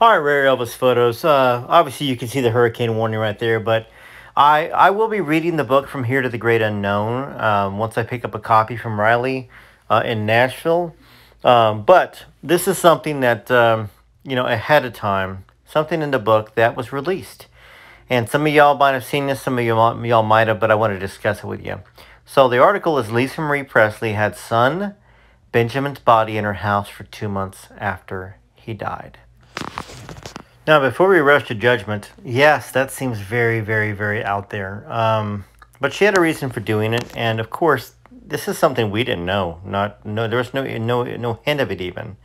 All right, rare Elvis photos. Obviously, you can see the hurricane warning right there, but I will be reading the book From Here to the Great Unknown once I pick up a copy from Riley in Nashville. But this is something that, ahead of time, something in the book that was released. And some of y'all might have seen this, some of y'all might have, but I want to discuss it with you. So the article is Lisa Marie Presley had son Benjamin's body in her house for 2 months after he died. Now, before we rush to judgment, yes, that seems very, very, very out there. But she had a reason for doing it, and of course, this is something we didn't know. There was no hint of it even.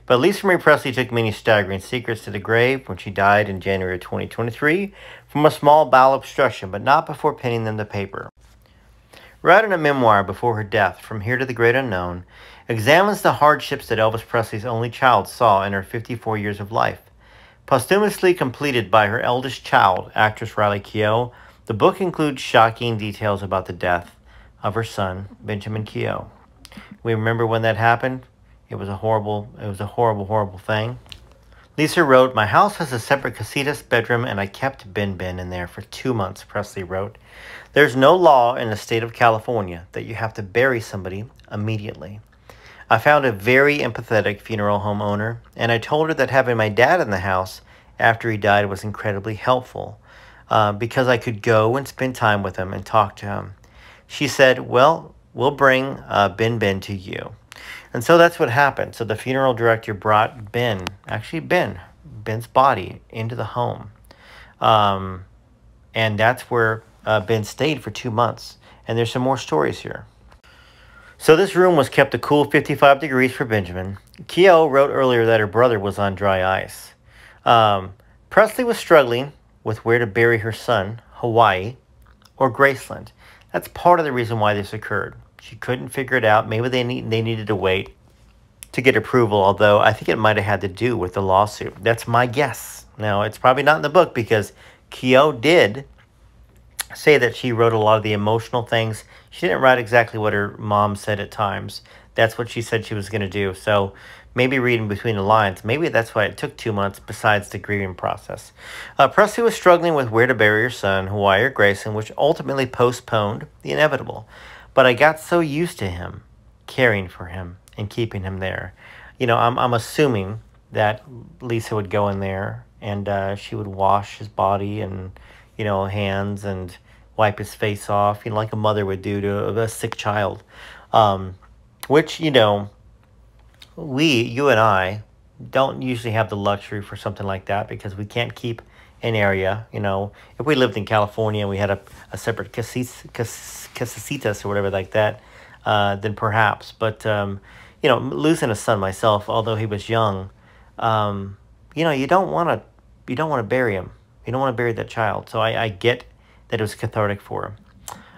But Lisa Marie Presley took many staggering secrets to the grave when she died in January of 2023 from a small bowel obstruction, but not before penning them to paper. Writing a memoir before her death, From Here to the Great Unknown, examines the hardships that Elvis Presley's only child saw in her 54 years of life. Posthumously completed by her eldest child, actress Riley Keough, the book includes shocking details about the death of her son, Benjamin Keough. We remember when that happened. It was a horrible, horrible thing. Lisa wrote, "My house has a separate casitas bedroom, and I kept Ben in there for 2 months," Presley wrote. "There's no law in the state of California that you have to bury somebody immediately. I found a very empathetic funeral home owner, and I told her that having my dad in the house after he died was incredibly helpful because I could go and spend time with him and talk to him. She said, 'Well, we'll bring Ben to you.'" And so that's what happened. So the funeral director brought Ben's body into the home. And that's where Ben stayed for 2 months. And there's some more stories here. So this room was kept a cool 55 degrees for Benjamin. Keough wrote earlier that her brother was on dry ice. Presley was struggling with where to bury her son, Hawaii or Graceland. That's part of the reason why this occurred. She couldn't figure it out. Maybe they needed to wait to get approval, although I think it might have had to do with the lawsuit. That's my guess. Now, it's probably not in the book because Keough did say that she wrote a lot of the emotional things. She didn't write exactly what her mom said at times. That's what she said she was going to do. So maybe reading between the lines, maybe that's why it took 2 months besides the grieving process. Presley was struggling with where to bury her son, Hawaii or Grayson, which ultimately postponed the inevitable. But I got so used to him, caring for him, and keeping him there. I'm assuming that Lisa would go in there and she would wash his body and, hands and wipe his face off, like a mother would do to a sick child. Which, you and I, don't usually have the luxury for something like that because we can't keep an area. If we lived in California and we had a separate casitas or whatever like that, then perhaps. But, losing a son myself, although he was young, you don't want to bury him. You don't want to bury that child. So I get that it was cathartic for him.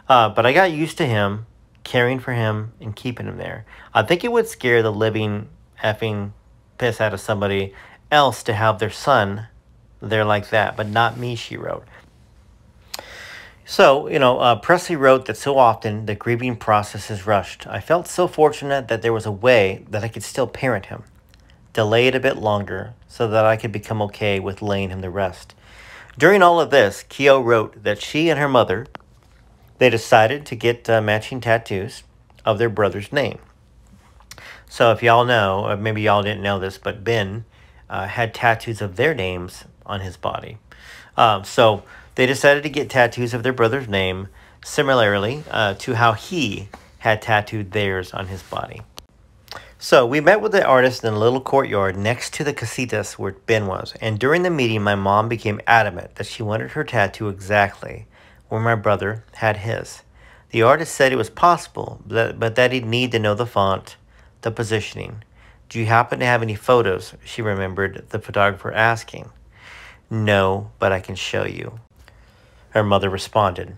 But I got used to him, caring for him, and keeping him there. I think it would scare the living effing piss out of somebody else to have their son there like that, but not me, she wrote. So, Presley wrote that so often the grieving process is rushed. I felt so fortunate that there was a way that I could still parent him, delay it a bit longer so that I could become okay with laying him to rest. During all of this, Keough wrote that she and her mother, they decided to get matching tattoos of their brother's name. So if y'all know, or maybe y'all didn't know this, but Ben had tattoos of their names on his body. So they decided to get tattoos of their brother's name, similarly to how he had tattooed theirs on his body. So we met with the artist in a little courtyard next to the casitas where Ben was. And during the meeting, my mom became adamant that she wanted her tattoo exactly where my brother had his. The artist said it was possible, but that he'd need to know the font, the positioning. "Do you happen to have any photos?" she remembered the photographer asking. "No, but I can show you," her mother responded.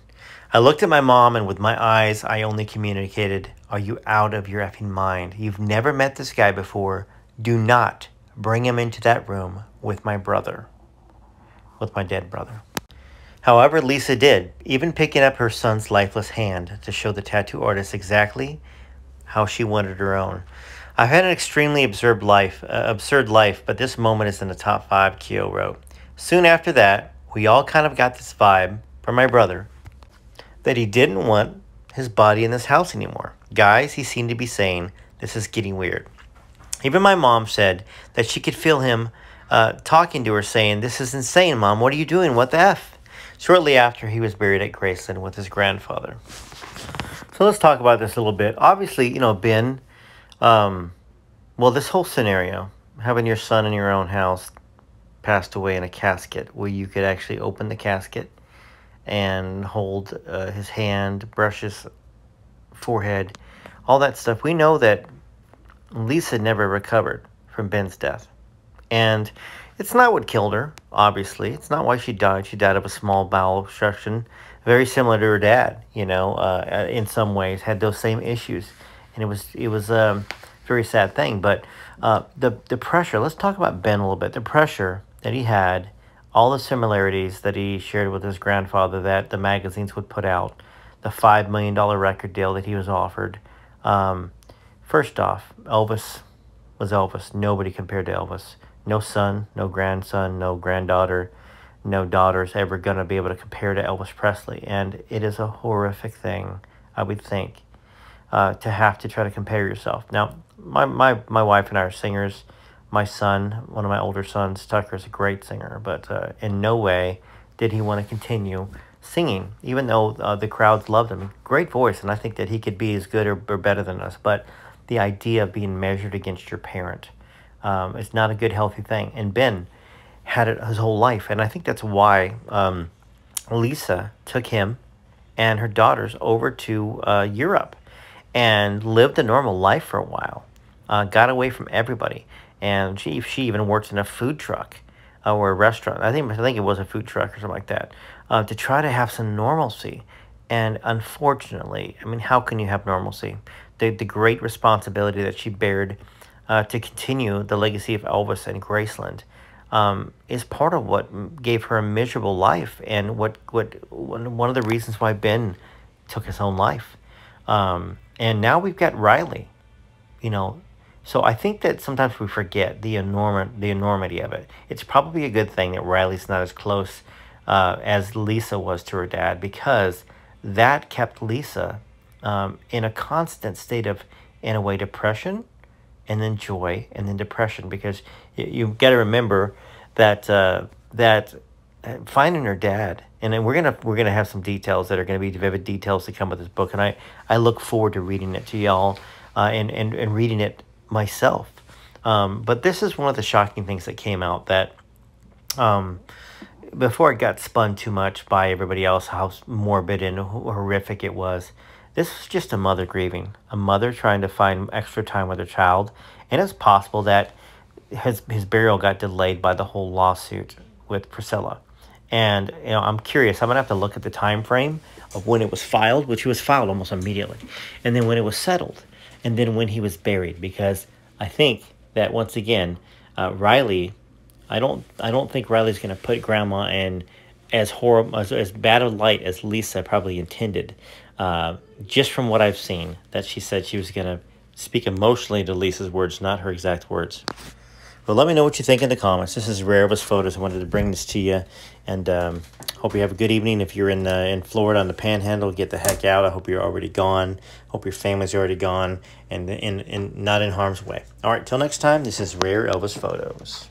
I looked at my mom, and with my eyes, I only communicated, "Are you out of your effing mind? You've never met this guy before. Do not bring him into that room with my brother," with my dead brother. However, Lisa did, even picking up her son's lifeless hand to show the tattoo artist exactly how she wanted her own. I've had an extremely absurd life, but this moment is in the top five, Keo wrote. Soon after that, we all kind of got this vibe from my brother that he didn't want his body in this house anymore. Guys, he seemed to be saying, this is getting weird. Even my mom said that she could feel him talking to her saying, this is insane, Mom. What are you doing? What the F? Shortly after, he was buried at Graceland with his grandfather. So let's talk about this a little bit. Obviously, you know, Ben, well, this whole scenario, having your son in your own house passed away in a casket where you could actually open the casket and hold his hand, brush his forehead, all that stuff. We know that Lisa never recovered from Ben's death. And it's not what killed her, obviously. It's not why she died. She died of a small bowel obstruction, very similar to her dad, you know, in some ways, had those same issues. And it was a very sad thing. But the pressure, let's talk about Ben a little bit. The pressure that he had, all the similarities that he shared with his grandfather that the magazines would put out, the $5 million record deal that he was offered. First off, Elvis was Elvis. Nobody compared to Elvis. No son, no grandson, no granddaughter, no daughter's ever going to be able to compare to Elvis Presley. And it is a horrific thing, I would think, to have to try to compare yourself. Now, my wife and I are singers. My son, one of my older sons, Tucker, is a great singer, but in no way did he want to continue singing, even though the crowds loved him. Great voice, and I think that he could be as good or better than us. But the idea of being measured against your parent is not a good, healthy thing. And Ben had it his whole life, and I think that's why Lisa took him and her daughters over to Europe and lived a normal life for a while, got away from everybody. And she even worked in a food truck or a restaurant. I think it was a food truck or something like that, to try to have some normalcy. And unfortunately, I mean, how can you have normalcy? The great responsibility that she bared to continue the legacy of Elvis and Graceland is part of what gave her a miserable life, and one of the reasons why Ben took his own life. And now we've got Riley, you know. So I think that sometimes we forget the enormity of it. It's probably a good thing that Riley's not as close as Lisa was to her dad, because that kept Lisa in a constant state of, in a way, depression, and then joy, and then depression. Because you've got to remember that finding her dad, and then we're gonna have some details that are gonna be vivid details to come with this book, and I look forward to reading it to y'all and reading it myself. But this is one of the shocking things that came out, that before it got spun too much by everybody else, how morbid and horrific it was. This was just a mother grieving, a mother trying to find extra time with her child. And it's possible that his burial got delayed by the whole lawsuit with Priscilla. And you know, I'm curious. I'm gonna have to look at the time frame of when it was filed, which was filed almost immediately, and then when it was settled, and then when he was buried. Because I think that once again, Riley, I don't think Riley's gonna put Grandma in as horrible, as bad a light as Lisa probably intended. Just from what I've seen, that she said she was gonna speak emotionally to Lisa's words, not her exact words. But let me know what you think in the comments. This is Rare Elvis Photos. I wanted to bring this to you, and hope you have a good evening. If you're in Florida on the Panhandle, get the heck out. I hope you're already gone. Hope your family's already gone and not in harm's way. All right, till next time. This is Rare Elvis Photos.